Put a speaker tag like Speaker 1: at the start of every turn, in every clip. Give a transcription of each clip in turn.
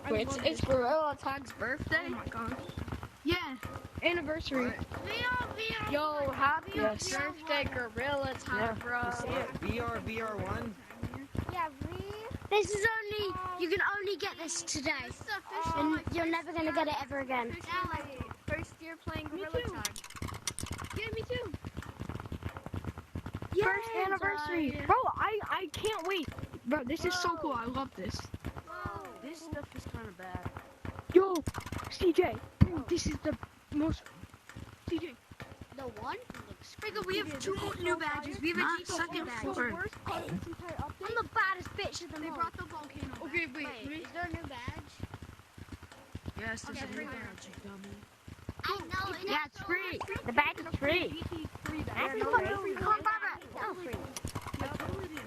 Speaker 1: Wait, it's Gorilla Tag's birthday?
Speaker 2: Oh my god. Yeah, anniversary.
Speaker 1: Yo, happy birthday, Gorilla Tag, bro.
Speaker 3: VR1?
Speaker 4: Yeah, this is only, you can only get this today. And you're never going to get it ever again.
Speaker 5: First year playing Gorilla Tag.
Speaker 2: Yeah, me too.
Speaker 4: First
Speaker 2: Anniversary. Bro, I can't wait. Bro, this is so cool. I love this.
Speaker 1: This stuff is kind of bad.
Speaker 2: Yo, CJ, this is the most... CJ.
Speaker 4: The one?
Speaker 5: We have 2 new badges. We have a second badge.
Speaker 4: I'm the baddest bitch of them
Speaker 5: They
Speaker 4: all.
Speaker 5: brought the volcano.
Speaker 2: Okay, wait.
Speaker 4: Is there a new badge?
Speaker 1: Yes, there's a new badge.
Speaker 4: I know.
Speaker 1: Yeah, it's free. The badge is free.
Speaker 4: Come on, Barbara.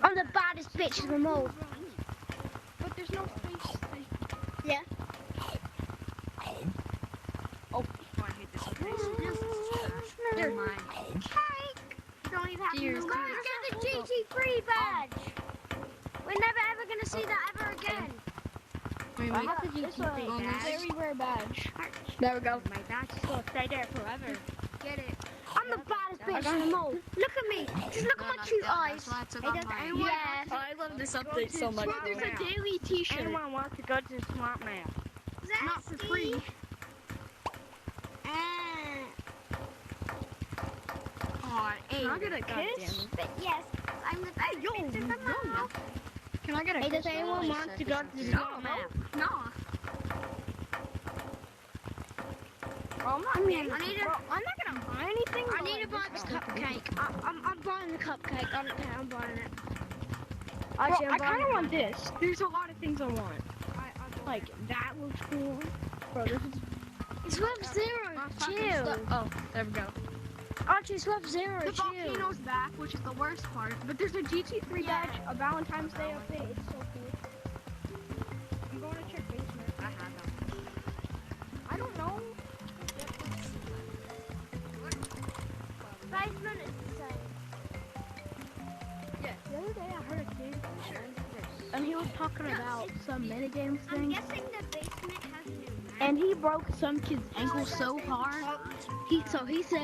Speaker 4: I'm the baddest bitch of them all.
Speaker 2: But there's no space.
Speaker 4: Yeah.
Speaker 1: Oh, I hate this place.
Speaker 4: They're
Speaker 1: mine.
Speaker 4: You don't even have to
Speaker 1: Cheers.
Speaker 4: move. Get the GT3 badge. We're never ever going to see that ever again.
Speaker 2: Wait,
Speaker 4: I have the GT3 badge.
Speaker 2: Very rare badge.
Speaker 1: There we go.
Speaker 4: My badge is going to stay there forever.
Speaker 5: Get it.
Speaker 4: I'm the baddest bitch of them all. Look at me. Just look at my cute eyes.
Speaker 1: Yeah. I love this update so much.
Speaker 2: Bro, there's a daily t-shirt.
Speaker 1: Anyone wants to go to the Swamp Man?
Speaker 2: Not for free.
Speaker 1: Can I get a
Speaker 2: kiss?
Speaker 4: But yes, I'm the best bitch of them all.
Speaker 2: Can I get a
Speaker 4: Hey,
Speaker 2: kiss?
Speaker 4: does anyone want to go to the Swamp Man?
Speaker 5: No.
Speaker 4: I'm not gonna
Speaker 2: buy anything.
Speaker 4: I need to buy this cupcake. I'm buying the cupcake. I don't care. I'm buying it.
Speaker 2: Actually, I kind of want this. There's a lot of things I want. Like, that looks cool. Bro, this is...
Speaker 4: It's Sub-Zero. Chill.
Speaker 1: Oh, there we go.
Speaker 4: Archie, Sub-Zero.
Speaker 2: The
Speaker 4: Chill.
Speaker 2: volcano's back, which is the worst part. But there's a GT3 badge, a Valentine's Day update. It's so cool. I'm going to check basement.
Speaker 1: I have them.
Speaker 2: I don't know.
Speaker 4: Basement is the same.
Speaker 2: The other day I heard a kid, and he was talking about some minigame
Speaker 4: I'm
Speaker 2: thing,
Speaker 4: guessing the basement has a new map.
Speaker 2: and he broke some kid's ankle so hard. He said,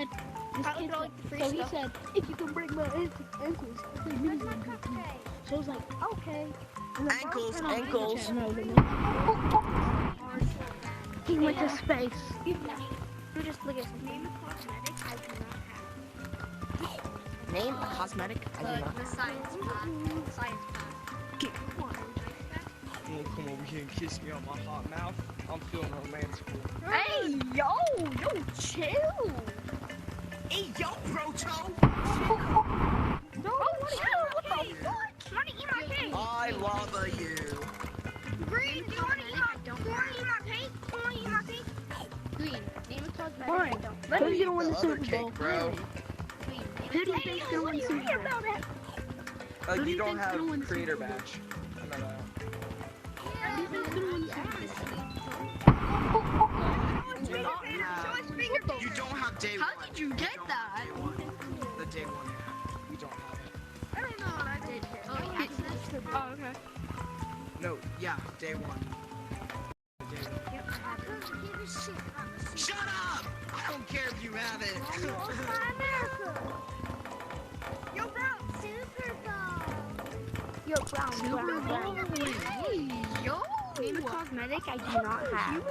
Speaker 2: if you can break my ankles, play minigame with me. So I was like, okay. And the
Speaker 3: Ankles,
Speaker 2: bar's kinda
Speaker 3: ankles.
Speaker 2: He went to space.
Speaker 4: You just look at some name of cosmetic I do not have.
Speaker 1: Name a cosmetic. I do not.
Speaker 5: The science path. Science path.
Speaker 3: You wanna come over here and kiss me on my hot mouth? I'm feeling romantical.
Speaker 1: Hey, yo, chill.
Speaker 3: Hey, yo, Proto!
Speaker 1: No, what the fuck?
Speaker 4: Want to eat my cake?
Speaker 3: I lava you.
Speaker 4: Green, do you want to eat my cake? Do you want to eat my cake?
Speaker 5: Green. Name a cosmetic.
Speaker 2: Fine. Who's gonna win the
Speaker 3: other
Speaker 2: Super
Speaker 3: cake,
Speaker 2: Bowl?
Speaker 3: bro.
Speaker 2: Who do you think's gonna win the Super Bowl?
Speaker 3: You
Speaker 2: you
Speaker 3: don't
Speaker 2: think's
Speaker 3: have
Speaker 2: gonna win the
Speaker 3: creator
Speaker 2: Super Bowl?
Speaker 3: badge. I know that.
Speaker 2: Who do you think's gonna win the Super Bowl?
Speaker 3: You don't have day
Speaker 5: How
Speaker 3: one.
Speaker 5: did you get that?
Speaker 3: The day one. We don't have it.
Speaker 5: I don't know what I did. Oh, access?
Speaker 2: Oh, okay.
Speaker 3: No, yeah, day one. The day one.
Speaker 4: I couldn't give a shit about the
Speaker 3: Shut up! I don't care if you have it.
Speaker 4: America. Yo, bro, Super Bowl. Yo, brown.
Speaker 2: Super Bowl.
Speaker 5: Hey, yo.
Speaker 2: Name a cosmetic I do not have.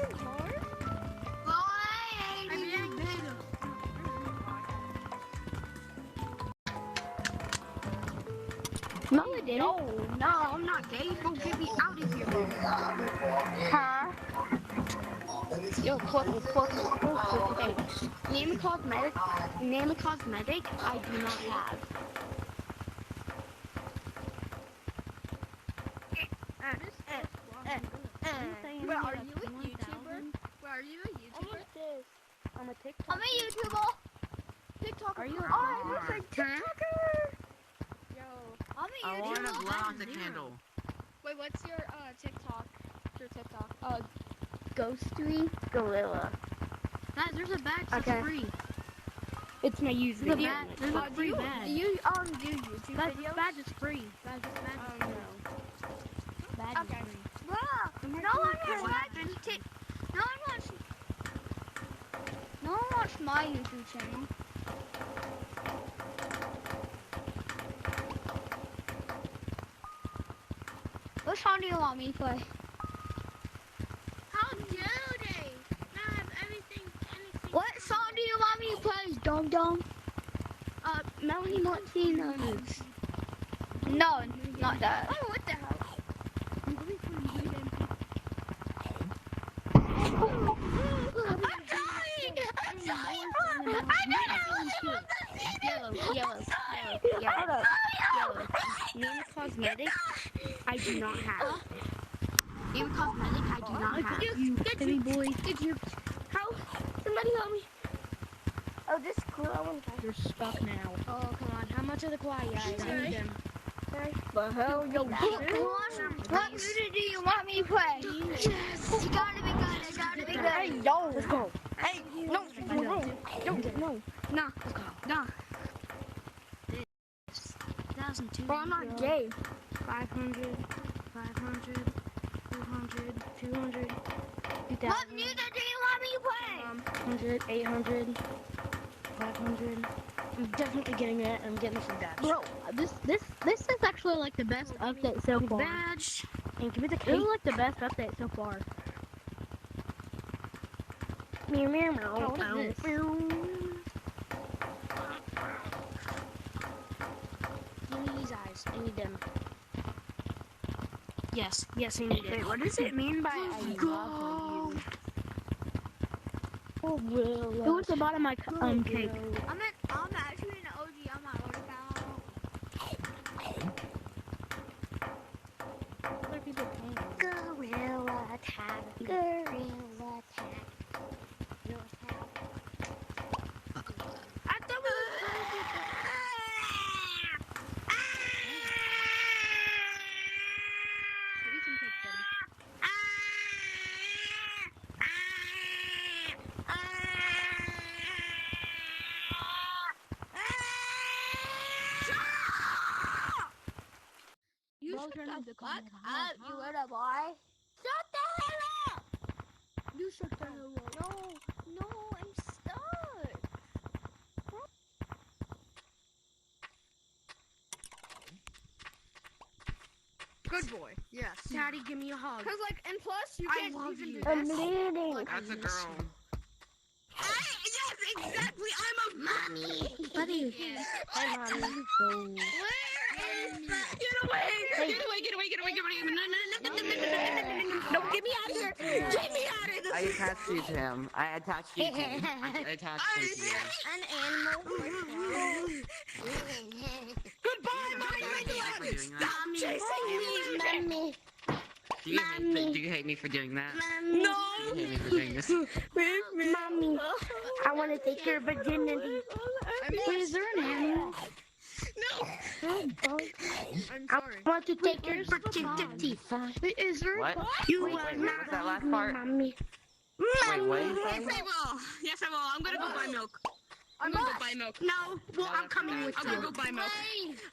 Speaker 5: I'm getting big.
Speaker 2: No, it didn't.
Speaker 5: No, I'm not gay. Bro, get me out of here, bro.
Speaker 2: Huh? Yo, okay. Name a cosmetic I do not have.
Speaker 5: Where are you a YouTuber? Where are you a YouTuber?
Speaker 2: I'm a TikTok.
Speaker 4: I'm a YouTuber.
Speaker 5: TikTok.
Speaker 2: Are you a
Speaker 4: I'm a
Speaker 2: TikToker?
Speaker 5: Yo.
Speaker 4: I'm a
Speaker 3: I want to
Speaker 4: YouTuber.
Speaker 3: blow out the candle.
Speaker 5: Wait, what's your TikTok? What's your TikTok?
Speaker 2: Ghostry Gorilla.
Speaker 5: Guys, there's a badge that's
Speaker 2: Okay.
Speaker 5: free.
Speaker 2: It's my username.
Speaker 5: There's a free badge.
Speaker 4: Do you do YouTube
Speaker 5: That
Speaker 4: videos?
Speaker 5: badge is free. Badge is
Speaker 2: Badge
Speaker 4: Okay.
Speaker 2: is free.
Speaker 4: Bro,
Speaker 2: No one watched my YouTube channel. What song do you want me to play?
Speaker 5: How dare they not have anything?
Speaker 2: What song do you want me to play, Dom Dom? Melanie Martinez. No, not that.
Speaker 5: Oh, what the hell?
Speaker 2: I'm dying!
Speaker 1: Yellow. Name a cosmetic I do not have. Name a cosmetic I do not have. You silly boy. How? Somebody help me. Oh, this glowing. You're stuck now. Oh, come on. How much are the quiet guys? I need them. The hell, yo,
Speaker 2: What music do you want me to play? Yes. You gotta be good. You gotta be good.
Speaker 1: Hey, yo, let's go. Hey, no. Nah, let's go. Nah.
Speaker 4: 2002.
Speaker 1: Bro, I'm not gay. 500, 200, 200, 2000.
Speaker 2: What music do you want me to play?
Speaker 1: 100, 800, 500. I'm definitely getting it. I'm getting some badge.
Speaker 2: Bro, this is actually like the best update so far.
Speaker 1: Badge. And give me the
Speaker 2: This
Speaker 1: cake.
Speaker 2: is like the best update so far.
Speaker 1: Meow, meow, meow.
Speaker 2: Oh, what is this?
Speaker 1: Meow. Give me these eyes. I need them. Yes, I need it. Wait, what does it mean by I love you? Oh,
Speaker 2: It was the bottom of my cake.
Speaker 5: I'm actually an OG on my Volcano.
Speaker 1: What are people playing?
Speaker 4: Gorilla tag. Gorilla tag.
Speaker 1: I thought we were
Speaker 5: You shut the fuck up, you
Speaker 2: little boy.
Speaker 5: shut the hell up!
Speaker 2: You shut the hell up.
Speaker 5: No, I'm stuck.
Speaker 3: Good boy. Yes.
Speaker 1: Daddy, give me a hug.
Speaker 3: Cause like, and plus you
Speaker 1: I
Speaker 3: can't
Speaker 1: love
Speaker 3: even
Speaker 1: you.
Speaker 3: do
Speaker 1: I'm
Speaker 3: this.
Speaker 1: bleeding.
Speaker 3: That's a girl. Yes, exactly. I'm a
Speaker 1: Mommy. Buddy. Hi, Mommy.
Speaker 3: Where is that? Get away! Get away! Get away! Get away! Get away! No, get me out of here! Get me out of this!
Speaker 6: I attached you to him. I attached you to him. I attached him to you.
Speaker 1: An animal.
Speaker 3: Goodbye, Mommy! Stop chasing me!
Speaker 1: Mommy.
Speaker 6: Do you hate me for doing that?
Speaker 3: No!
Speaker 6: Do you hate me for doing this?
Speaker 1: Mommy. I want to take your virginity.
Speaker 2: Wait, is there an animal?
Speaker 3: No! I'm
Speaker 1: I
Speaker 3: sorry.
Speaker 1: want to take your virginity.
Speaker 2: Wait, is there
Speaker 6: What?
Speaker 1: You
Speaker 6: Wait,
Speaker 1: will
Speaker 6: what
Speaker 1: not
Speaker 6: was that last
Speaker 1: leave me,
Speaker 6: part?
Speaker 1: Mommy.
Speaker 6: Wait, what?
Speaker 3: Yes, I will. Yes, I will. I'm gonna go buy milk. I'm gonna go buy milk.
Speaker 1: No, well, I'm coming with
Speaker 3: I'm gonna
Speaker 1: you.
Speaker 3: go buy milk.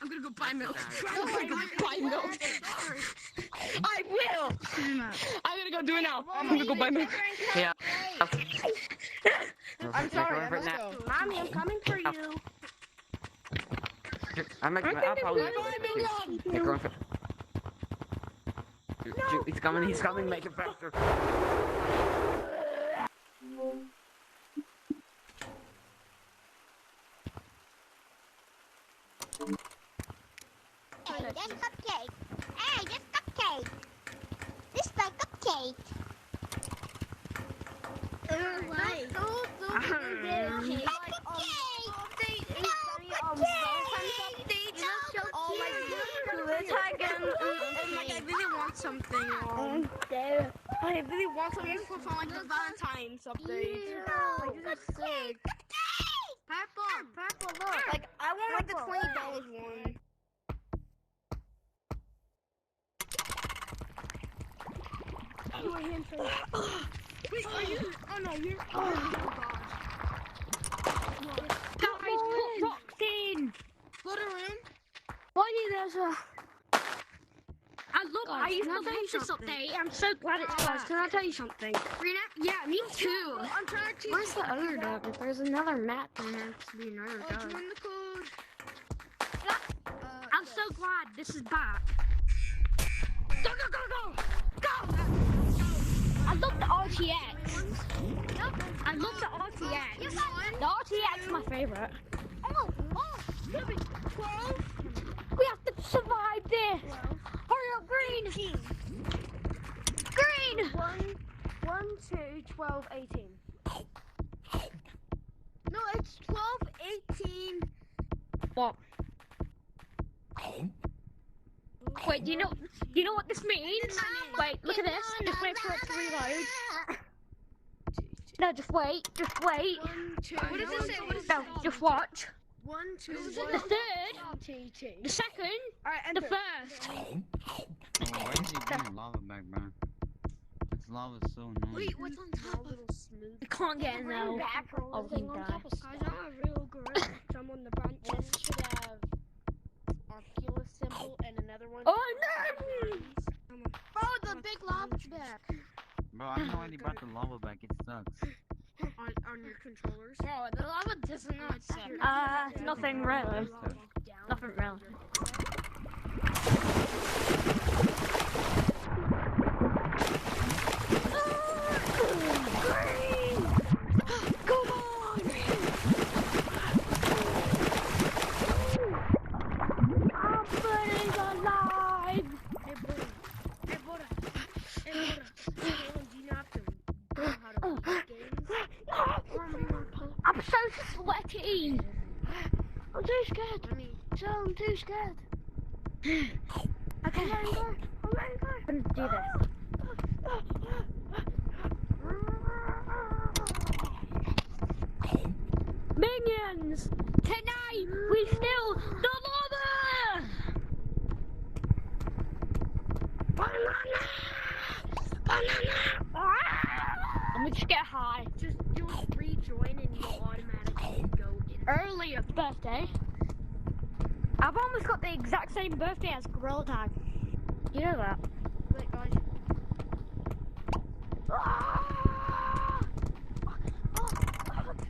Speaker 3: I'm gonna go buy milk. I'm gonna go buy milk. I will. I'm gonna go do it now. I'm gonna go buy milk.
Speaker 6: Yeah.
Speaker 3: I'm sorry.
Speaker 6: Going for it now.
Speaker 1: Mommy, I'm coming for you.
Speaker 6: I'll probably. You're going for. He's coming. He's coming. Make it faster.
Speaker 4: Hey, this cupcake. Hey, this cupcake. This is my cupcake.
Speaker 1: Something on. I really want something for like the Valentine's update. Like this is sick.
Speaker 2: Purple, look.
Speaker 1: Like I want like the $20 one.
Speaker 3: Wait, are you? Oh no, you're. Oh
Speaker 2: Guys, put rocks in.
Speaker 3: Put her in.
Speaker 2: Why there's a... I
Speaker 1: Look, I used to love this update. I'm so glad it's closed. Can I tell you something? Yeah, me too.
Speaker 5: I'm trying to.
Speaker 1: Where's the other dog? If there's another map, there has to be another dog.
Speaker 5: Join the code.
Speaker 1: I'm so glad this is back. Go, go, go, go! Go! I love the RTX. I love the RTX. The RTX is my favorite.
Speaker 4: Oh,
Speaker 5: 12.
Speaker 1: We have to survive this. Hurry up, Green. Green.
Speaker 3: 1, 2, 12, 18.
Speaker 5: No, it's 12, 18.
Speaker 1: What? Wait, do you know what this means? Wait, look at this. Just wait for it to reload. No, just wait. Just wait.
Speaker 5: 1, 2. What does it say? What does it
Speaker 1: No,
Speaker 5: say?
Speaker 1: just watch.
Speaker 5: 1, 2,
Speaker 1: The third, the second, the first.
Speaker 6: Oh, why is he bringing lava back, bro? This lava is so annoying.
Speaker 5: Wait, what's on top of it?
Speaker 1: You can't get in there. I'll die.
Speaker 3: Guys, I'm a real gorilla. I'm on the branches.
Speaker 5: This should have Oculus symbol and another one.
Speaker 1: Oh no!
Speaker 5: Oh, the big lava's back.
Speaker 6: Bro, I don't know anything about the lava back. It sucks.
Speaker 5: On your controllers.
Speaker 2: Oh, the lava does not suck.
Speaker 1: Nothing really. Nothing really. Come on! I'm burning alive!
Speaker 3: Hey, Bora. Do you know how to play games?
Speaker 1: I'm so sweaty! I'm too scared. I'm too scared. Okay. I'm gonna do this. Minions! Tonight we steal the lava! Banana! Let me just get high.
Speaker 3: Just rejoin and you'll automatically go in.
Speaker 1: Earlier birthday. I've almost got the exact same birthday as Gorilla Tag. You know that?
Speaker 3: Wait, guys.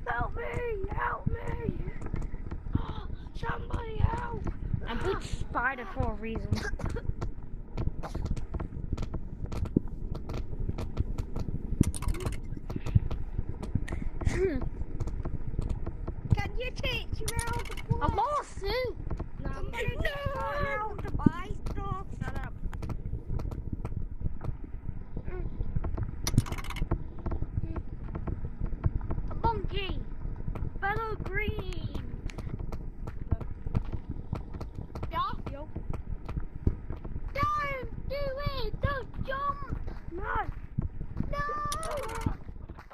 Speaker 1: Help me! Help me! Somebody help! I put spider for a reason.
Speaker 4: Can you teach me how to play?
Speaker 1: A lawsuit!
Speaker 4: Somebody teach me how to buy stuff.
Speaker 3: Shut up.
Speaker 1: A monkey! Fellow green!
Speaker 4: Yeah?
Speaker 3: Yo.
Speaker 1: Don't do it! Don't jump!
Speaker 4: No.
Speaker 1: No!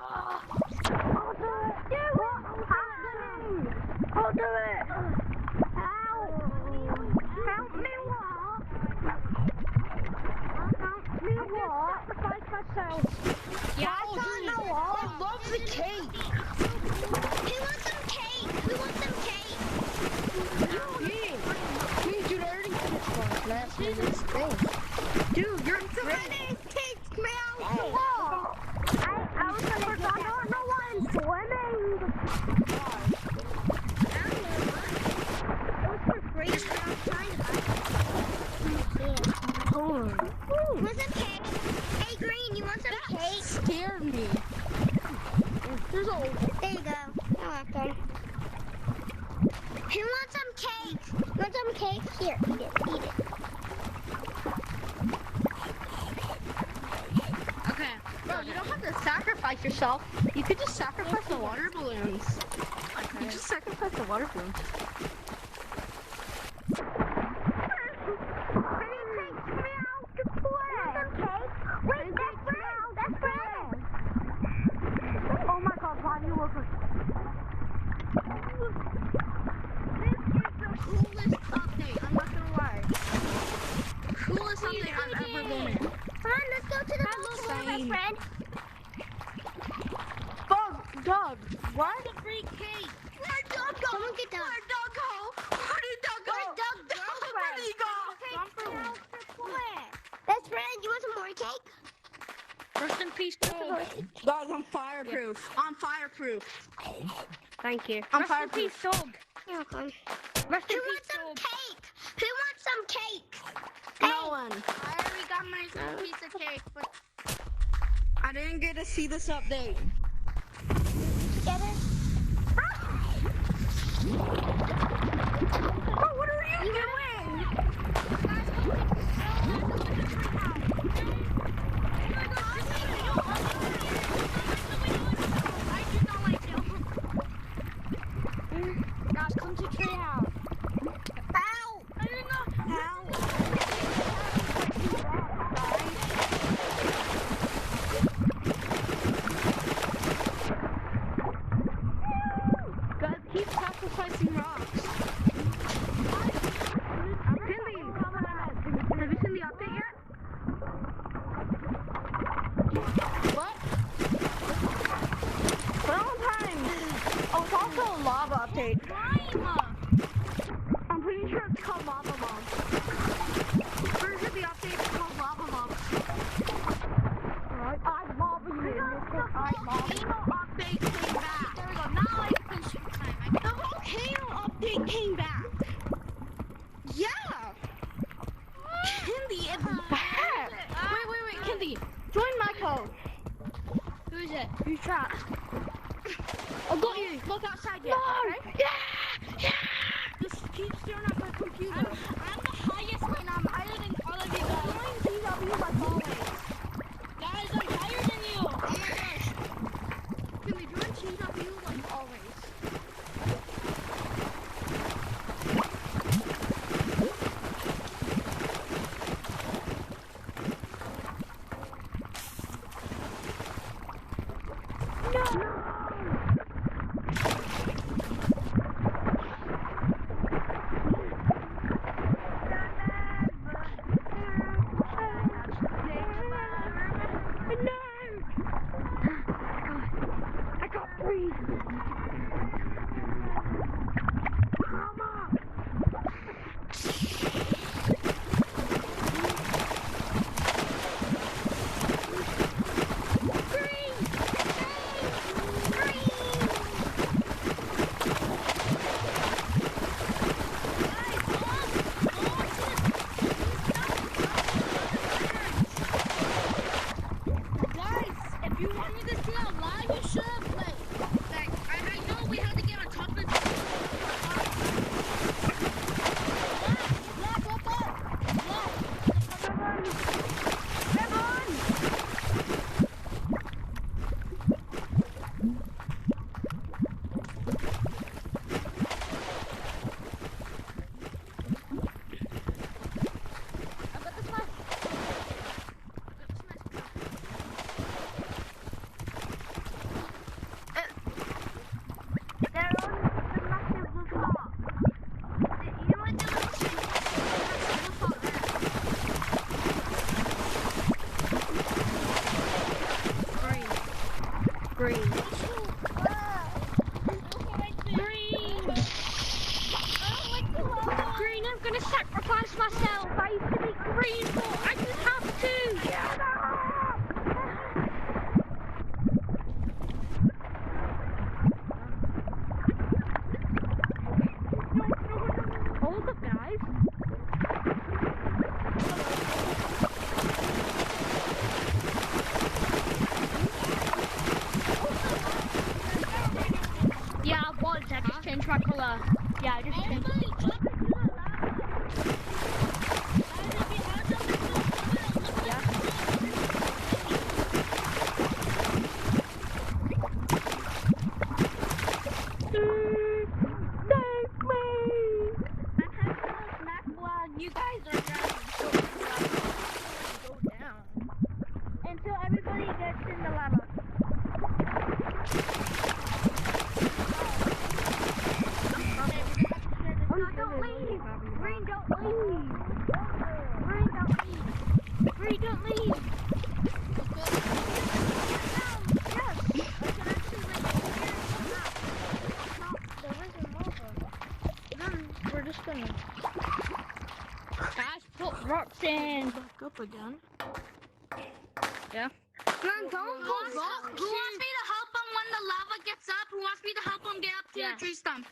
Speaker 1: I'll do it! Do it! I'll do it!
Speaker 4: Help me what? Help me what?
Speaker 1: Sacrifice myself.
Speaker 4: Yeah, I don't know what.
Speaker 5: I love the cake.
Speaker 4: Who wants some cake? Who wants some cake?
Speaker 5: Me, dude, I already finished one last minute.
Speaker 3: Dude, you're
Speaker 4: Somebody teach me how to walk. I was gonna say, I don't know why I'm swimming. You want some cake? Hey, Green, you want some cake?
Speaker 5: Scared me.
Speaker 4: There's a... There you go. You're welcome. Who wants some cake? You want some cake? Here, eat it, eat it.
Speaker 5: Okay. Bro, you don't have to sacrifice yourself. You could just sacrifice the water balloons. You just sacrifice the water balloons.
Speaker 1: Oh my god, why do you look like
Speaker 5: Coolest update, I'm not gonna lie. Coolest update I've ever been in.
Speaker 4: Come on, let's go to the volcano, my friend.
Speaker 5: Doug, what?
Speaker 3: the free cake.
Speaker 5: Where'd Doug go?
Speaker 4: Someone get Doug.
Speaker 5: Where'd Doug go? Where did Doug go?
Speaker 4: Where'd Doug go?
Speaker 5: Where did he go?
Speaker 4: Let's
Speaker 5: Guys, I'm fireproof. I'm fireproof.
Speaker 1: Thank you.
Speaker 5: I'm
Speaker 1: Rest in
Speaker 5: fireproof.
Speaker 1: peace, dog.
Speaker 4: You're welcome.
Speaker 1: Rest in
Speaker 4: Who
Speaker 1: peace,
Speaker 4: wants some
Speaker 1: dog.
Speaker 4: cake? Who wants some cake?
Speaker 5: No one.
Speaker 2: I already got my piece of cake, but
Speaker 5: I didn't get to see this update.
Speaker 4: Get it?
Speaker 5: Oh, what are you doing?
Speaker 1: Guys, come to treehouse.
Speaker 4: Ow!
Speaker 1: Guys, keep sacrificing rocks. Billy, have you seen the update yet?
Speaker 5: What? Valentine's. Oh, it's also a lava update.
Speaker 1: I'm pretty sure it's called Lava Bomb. Version of the update is called Lava Bomb. Alright, I love you.
Speaker 5: Volcano update came back.
Speaker 2: there we go. Now I can shoot time.
Speaker 5: The volcano update came back. Yeah. Kindy, it's back. Wait, Kindy. Join my code.
Speaker 2: Who is it?
Speaker 1: Who's that? I got you.
Speaker 2: Look outside
Speaker 1: No!
Speaker 2: yet. Okay?
Speaker 1: Yeah! Just keep staring at my computer.
Speaker 2: I'm the highest and I'm higher than all of you guys.
Speaker 1: Join DW like always.
Speaker 2: Guys, I'm higher than you. Oh my gosh.
Speaker 1: Can we join TW like always? I got breathe.
Speaker 2: Guys, if you want me to stay alive, you should have like I know we had to get on top of it. Black, what's up? Black. I got this one.
Speaker 1: They're on the massive rooftop. You know what the little thing Green. Green. Green, I'm gonna sacrifice myself. I used to be green, but I just have to. Get up! Hold up, guys. Yeah, I was. I just changed my color. Yeah, I just changed.
Speaker 2: You guys are drowning. Go down. Until everybody gets in the lava.
Speaker 1: Don't leave! Green, don't leave! Green, don't leave! Green, don't leave!
Speaker 2: We're just gonna. Guys, put rocks in.
Speaker 1: Back up again.
Speaker 2: Yeah.
Speaker 1: Man, don't
Speaker 2: Who wants me to help him when the lava gets up? Who wants me to help him get up to the tree stump?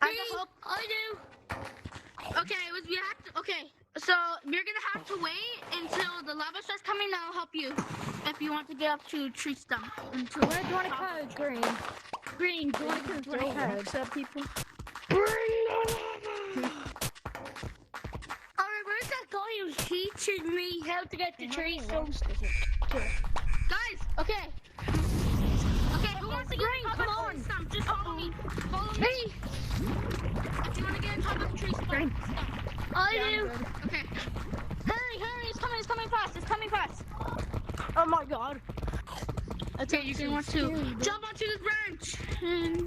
Speaker 1: I can help.
Speaker 2: I do. Okay, we have to. Okay, so you're gonna have to wait until the lava starts coming. I'll help you if you want to get up to tree stump.
Speaker 1: Where do you want to code, Green? Green, do you want to code?
Speaker 5: What's up, people?
Speaker 1: Alright, where's that guy who's teaching me how to get the tree stumps?
Speaker 2: Guys, okay. Okay, who wants to get on top of the tree stump? Just follow me. Follow me. If you want to get on top of the tree stump.
Speaker 1: I do.
Speaker 2: Okay. Hurry, it's coming fast.
Speaker 1: Oh my god.
Speaker 2: Okay, you're gonna want to jump onto this branch.
Speaker 1: Green.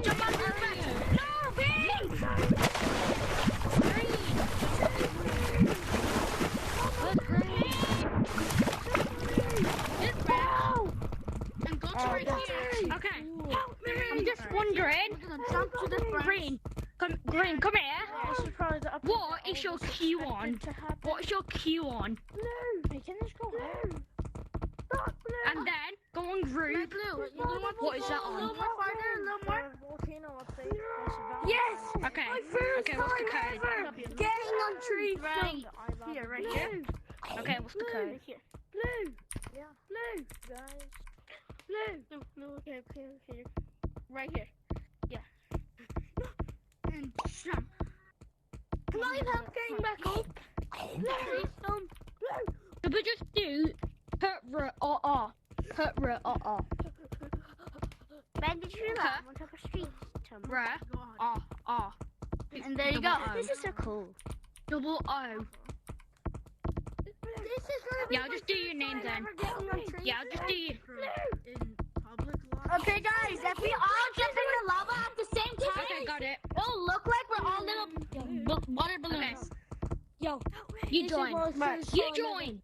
Speaker 2: Jump onto this branch. No, Green! This branch. And go to right here.
Speaker 1: Okay.
Speaker 2: Help me.
Speaker 1: I'm just wondering.
Speaker 2: We're gonna jump to this branch.
Speaker 1: Green, come here. What is your Q on? What is your Q on?
Speaker 5: I can just go home.
Speaker 1: And then go on group. What is that
Speaker 2: A
Speaker 1: on?
Speaker 2: little more farther, a little more.
Speaker 5: Volcano update.
Speaker 1: Yes. Okay. Okay. What's the code? Getting on tree
Speaker 2: Right
Speaker 1: stump.
Speaker 2: here, right here.
Speaker 1: Okay. What's the code?
Speaker 2: Here.
Speaker 5: Blue.
Speaker 2: Yeah.
Speaker 5: Blue. Guys. Blue.
Speaker 2: No, okay. Right here. Yeah. And jump.
Speaker 1: Can I help getting back up?
Speaker 2: Tree stump.
Speaker 1: Could we just do
Speaker 4: Ben, did you laugh on top of street?
Speaker 2: And there you go.
Speaker 4: This is so cool.
Speaker 1: double O?
Speaker 4: This is gonna be
Speaker 1: Yeah, I'll just do your name then. Yeah, I'll just do you.
Speaker 5: In public lobby.
Speaker 2: Okay, guys, if we all jump in the lava at the same time,
Speaker 1: Okay, got it.
Speaker 2: it'll look like we're all little water balloons.
Speaker 1: Yo, you join. You join.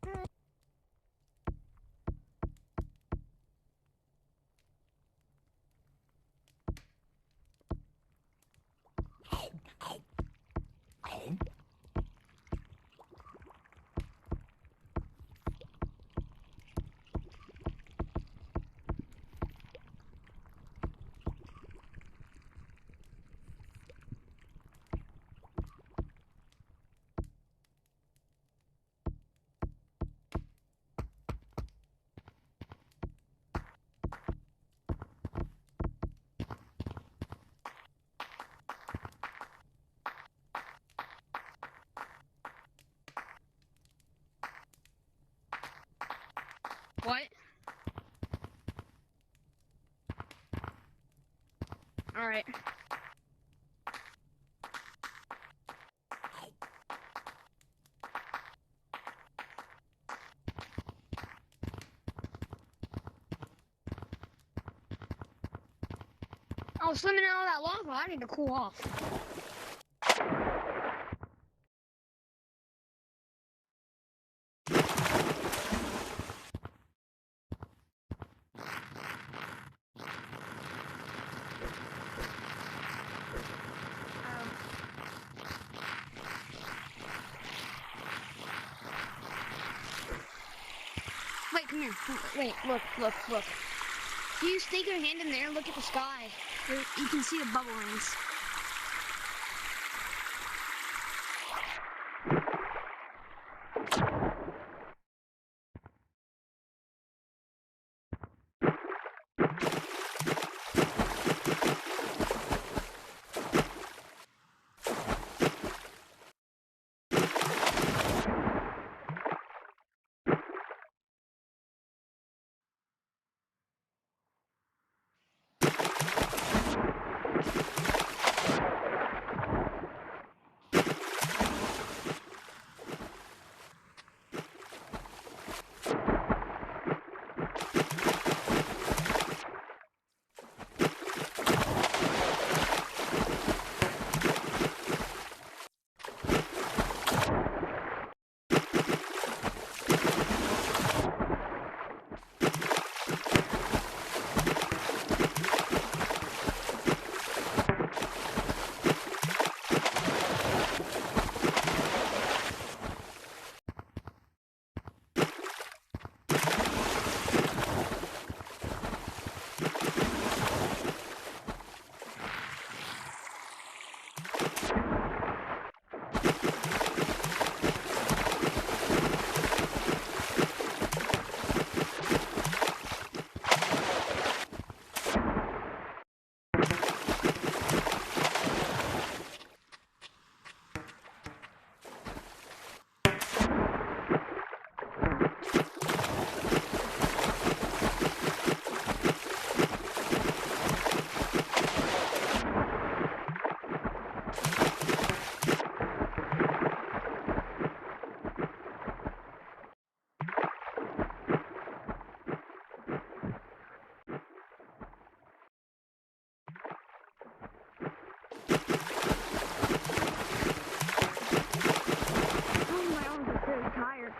Speaker 1: What? All right. I was swimming in all that lava. I need to cool off. Wait, come here. Wait, look. Do you stick your hand in there and look at the sky? You can see the bubble rings. tired.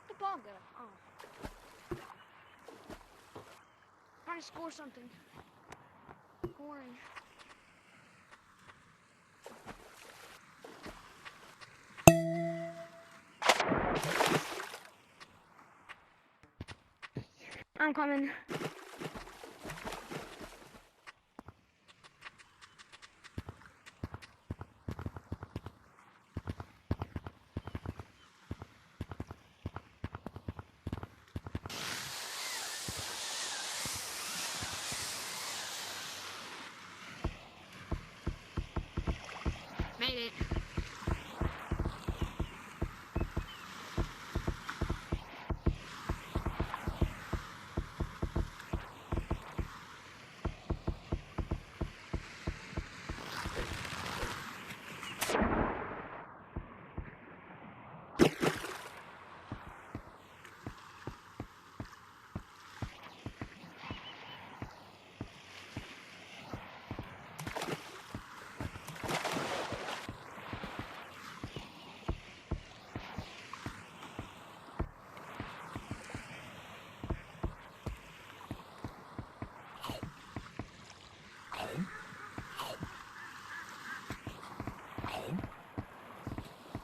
Speaker 2: The ball go. Oh. Trying to score something. Scoring.
Speaker 1: I'm coming.
Speaker 2: Made it.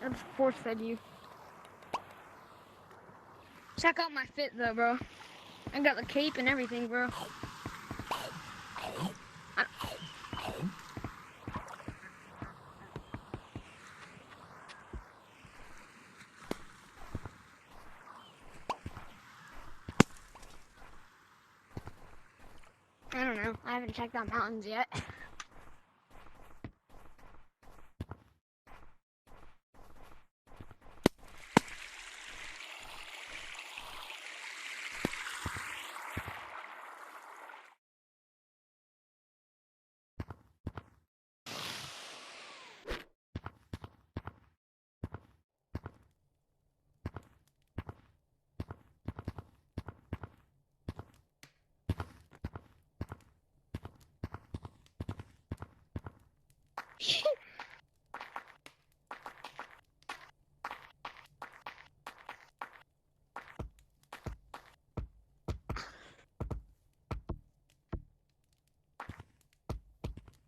Speaker 1: I just force fed you.
Speaker 2: Check out my fit though, bro. I got the cape and everything, bro.
Speaker 1: I don't know. I haven't checked out mountains yet.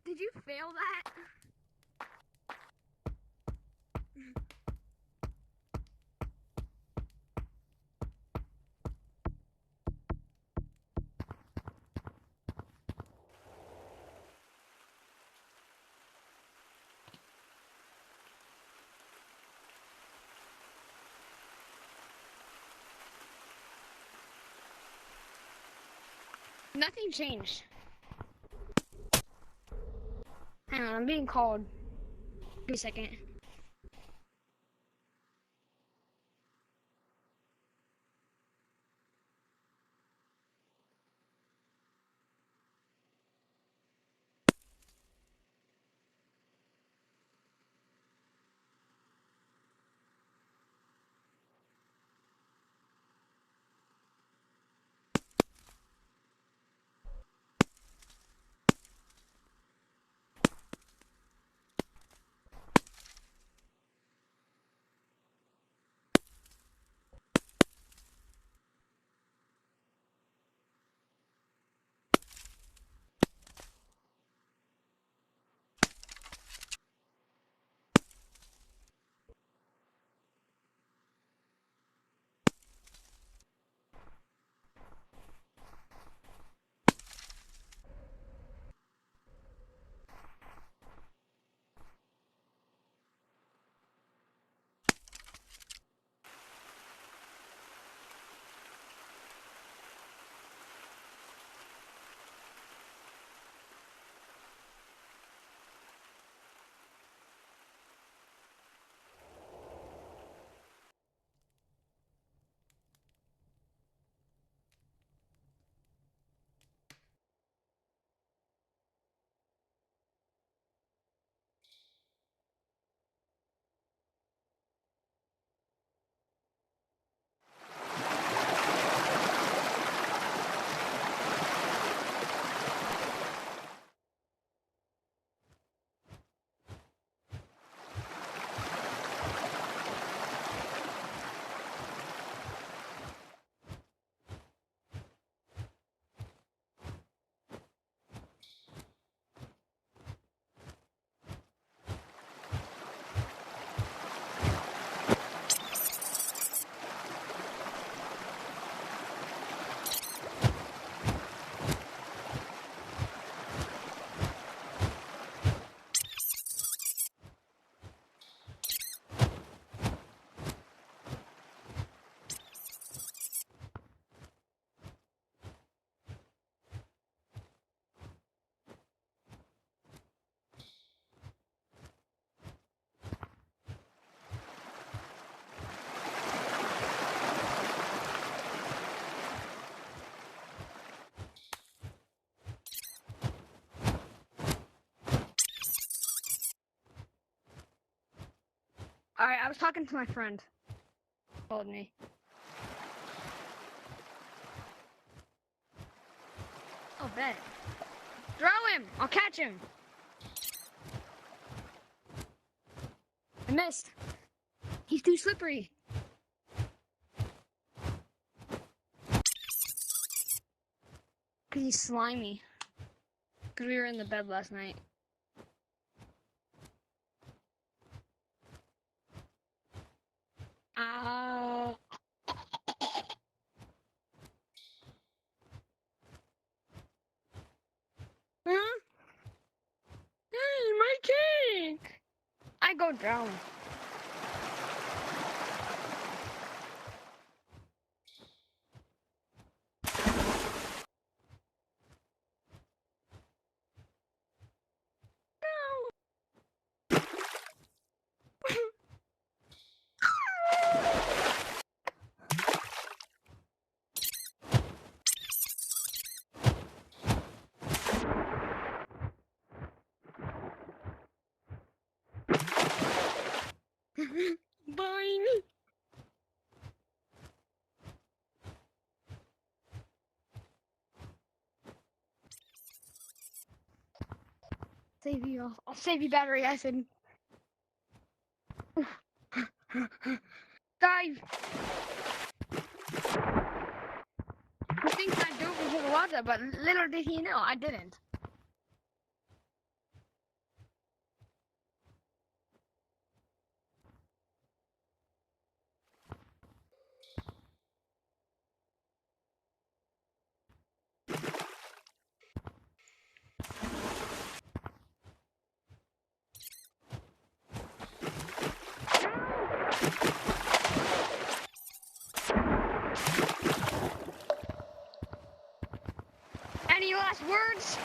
Speaker 2: Did you fail that?
Speaker 1: Nothing changed. Hang on, I'm being called. Give me a second. Alright, I was talking to my friend. Told me. Oh, bet. Throw him! I'll catch him! I missed. He's too slippery. Cause he's slimy. Cause we were in the bed last night. Huh? Hey, my cake! I go drown. Bye. Save you. I'll save you battery acid. Dive. He thinks I dove into the water, but little did he know I didn't. Any last words?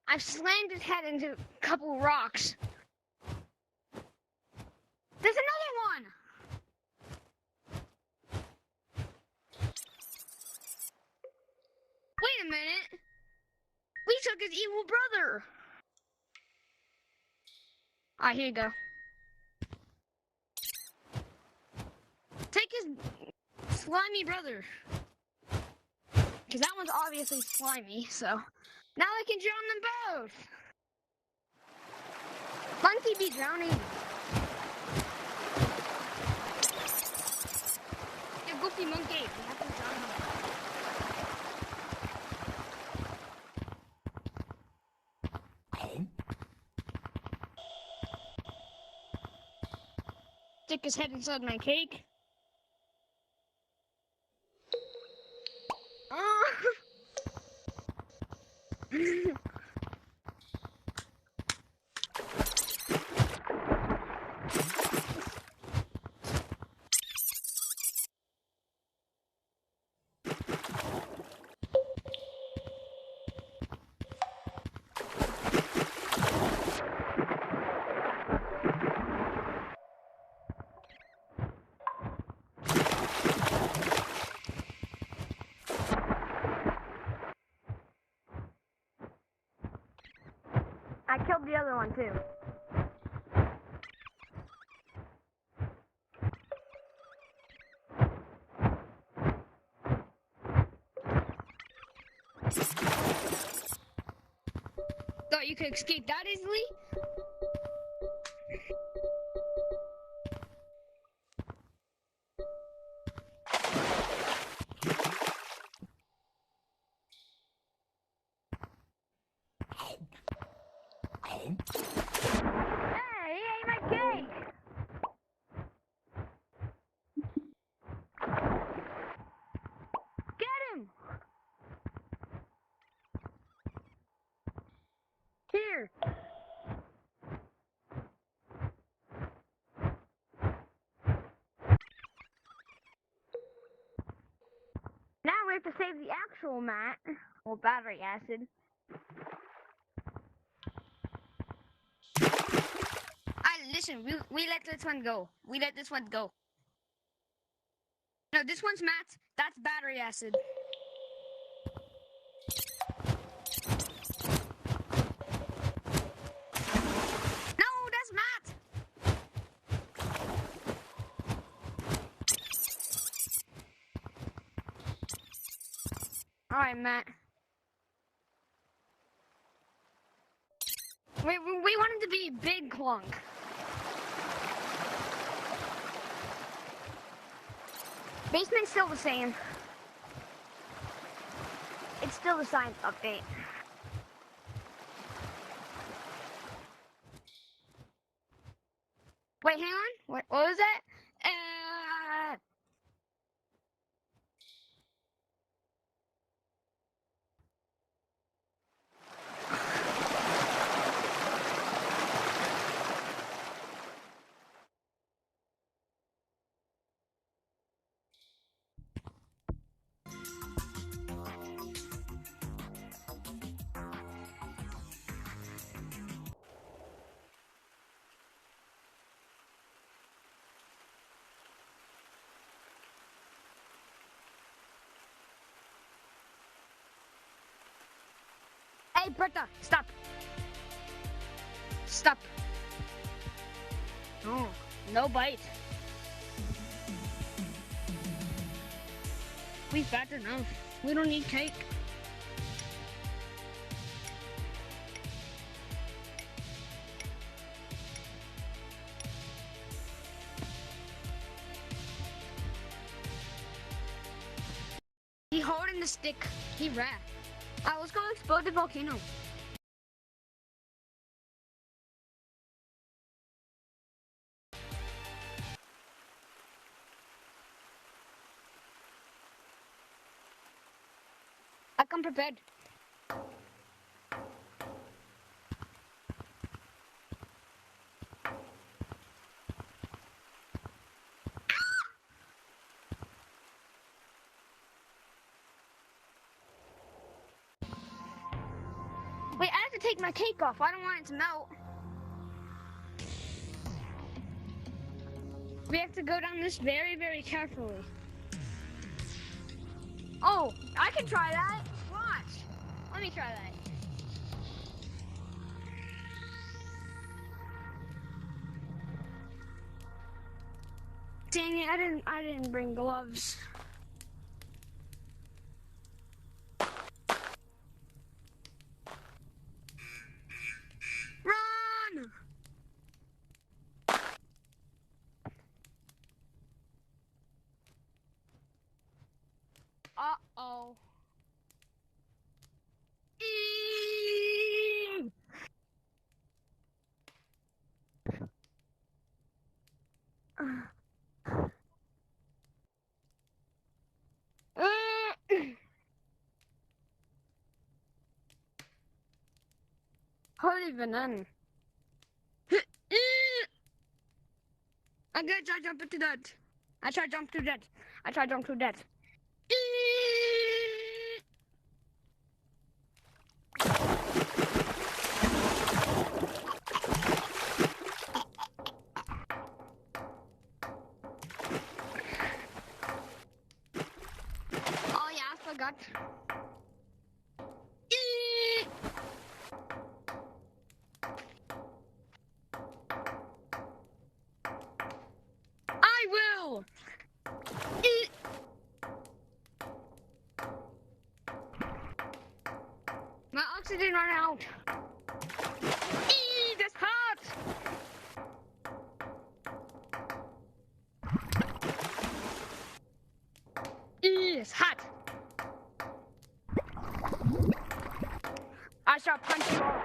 Speaker 1: I've slammed his head into a couple rocks. There's another one! Wait a minute! We took his evil brother! Alright, here you go. Take his slimy brother. Because that one's obviously slimy, so... Now I can drown them both! Monkey be drowning. Yeah, goofy monkey. We have to drown him. Stick his head inside my cake. I killed the other one too. Thought you could escape that easily? here. Now we have to save the actual mat. Well, battery acid. Listen, we let this one go. We let this one go. No, this one's mat. That's battery acid. No, that's mat. All right, Matt. We want it to be big clunk. Basement's still the same. It's still the science update. Wait, hang on. What was that? Hey, Bertha, stop. Stop. Oh, no bite. We've had enough. We don't need cake. He holding the stick. He ran. Let's go explode the volcano. I come prepared. Wait, I have to take my cake off. I don't want it to melt. We have to go down this very, very carefully. Oh, I can try that. Watch. Let me try that. Dang it, I didn't bring gloves. Run! Uh-oh. Holy banana. I gotta try jump into that. I try jump through that. I try jump through that. Oh yeah, I forgot. I will. My oxygen ran out. That's hot. It's hot. I shall punch you all.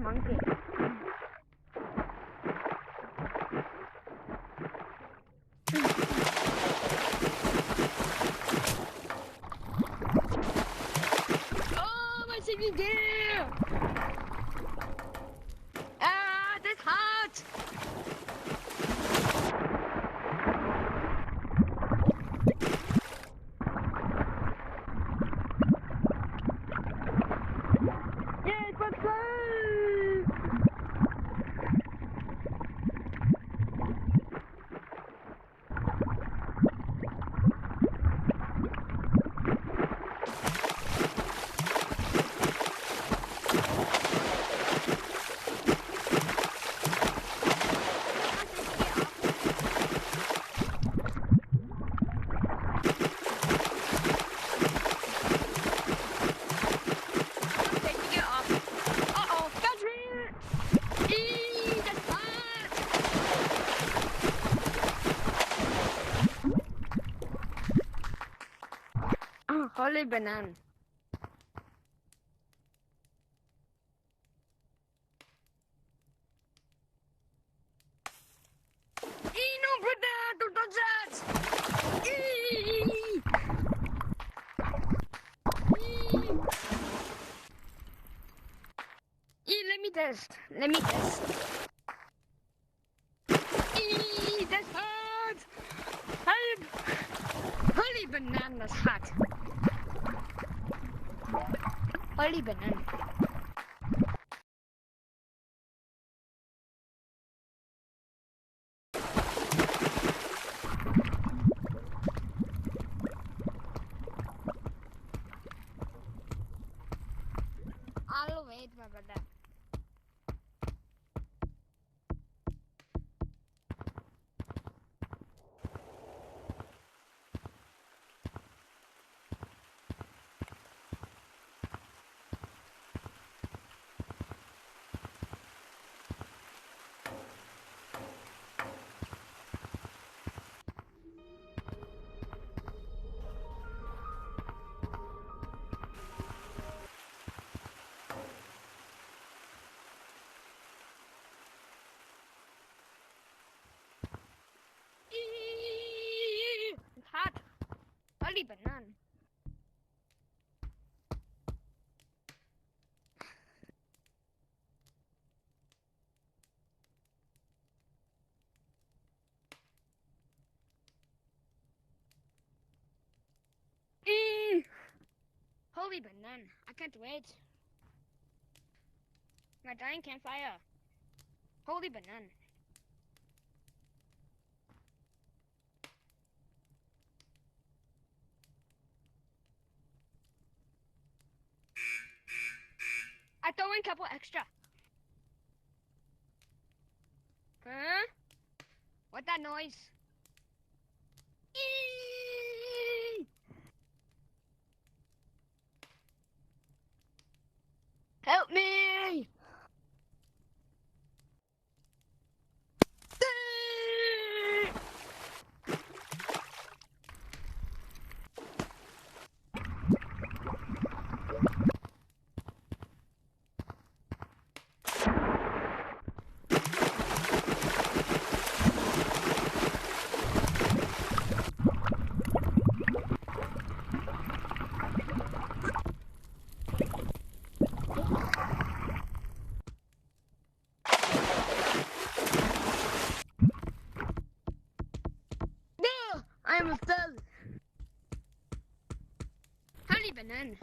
Speaker 1: monkey. Oh, my singing deer! Ah, that's hot! Yes, let's go! Taking it off. Uh-oh, that's weird! Eee, that's hot! Oh, holy banana. No, brother, don't touch that! Eee! Let me test. Let me test. That's hot! Holy banana's hot. Holy banana. I'll wait, my brother. It's hot. Holy banana. Holy banana. I can't wait. My dying campfire. Holy banana. I throw in a couple extra. Huh? What that noise? Eee! Help me! I am a thug. Holy banana.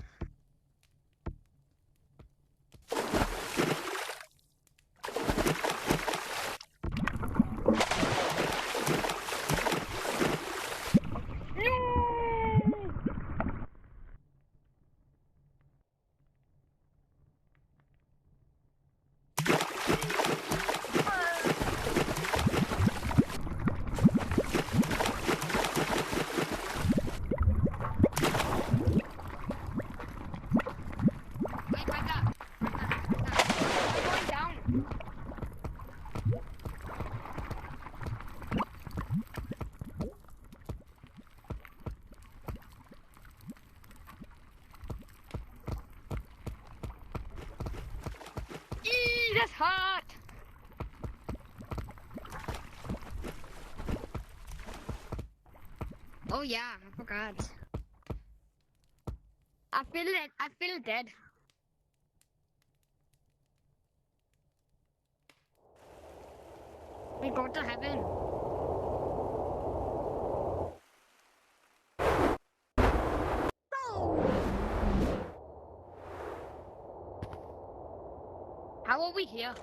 Speaker 1: hot. Oh yeah, I forgot. I feel it. I feel dead. We go to heaven. How are we here?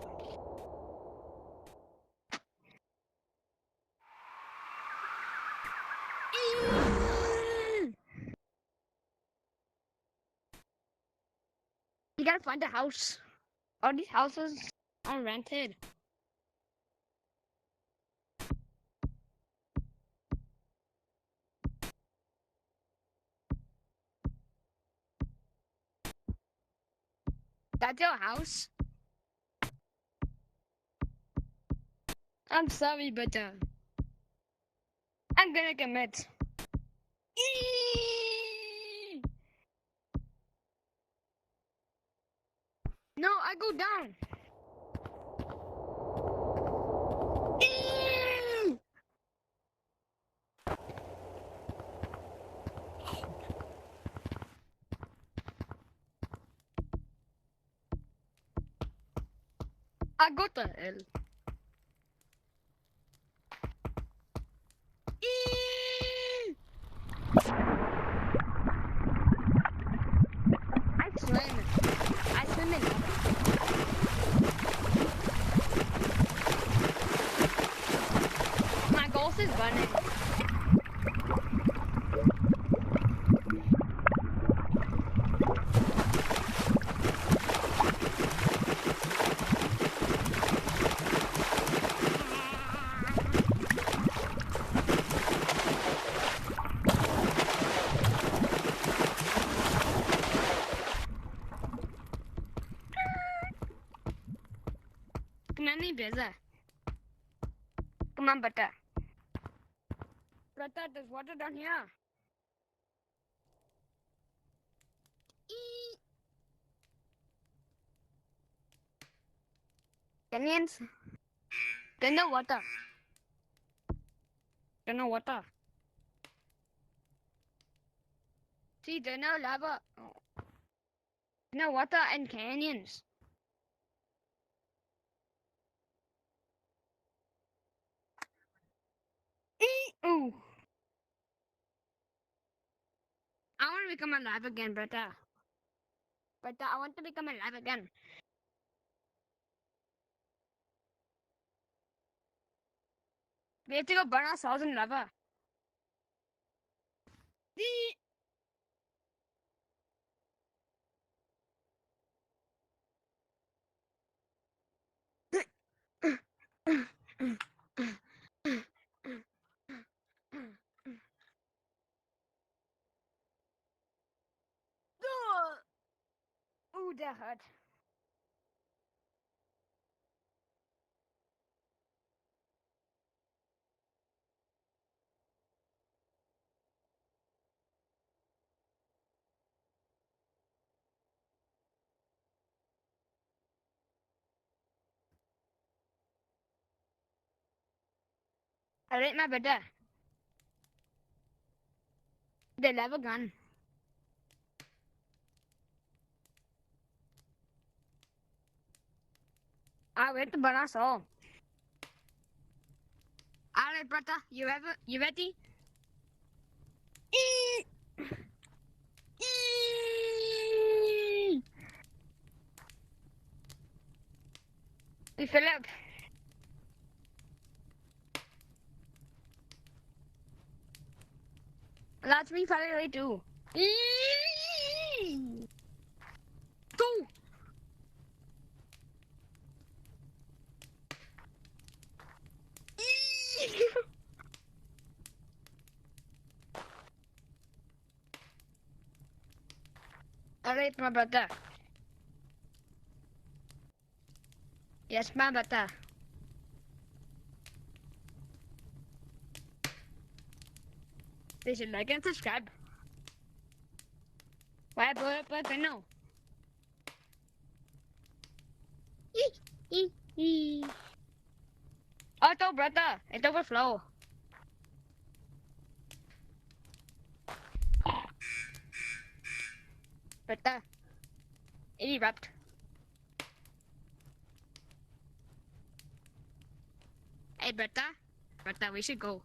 Speaker 1: You gotta find a house. All these houses are rented. That's your house? I'm sorry, but I'm gonna commit. No, I go down. I go to hell. I swim. I swim in lava. My ghost is running. Come on, Beza. Come on, Butter. Butter, there's water down here. Kenyans, there's no water. There's no water. See, there's no lava. No water and canyons. Ooh. I want to become alive again, Butter. Butter, I want to become alive again. We have to go burn ourselves in lava. Ooh, that hurt. I rate my Butter. The lava gun. I went to burn us all. Alright, Butter, you ready? We fill up. That's me finally too. Two. Alright, my Butter. Yes, my Butter. They should like and subscribe. Why, Volcano? Oh, ito, brother. It overflow. Brother. It erupt. Hey, brother. Brother, we should go.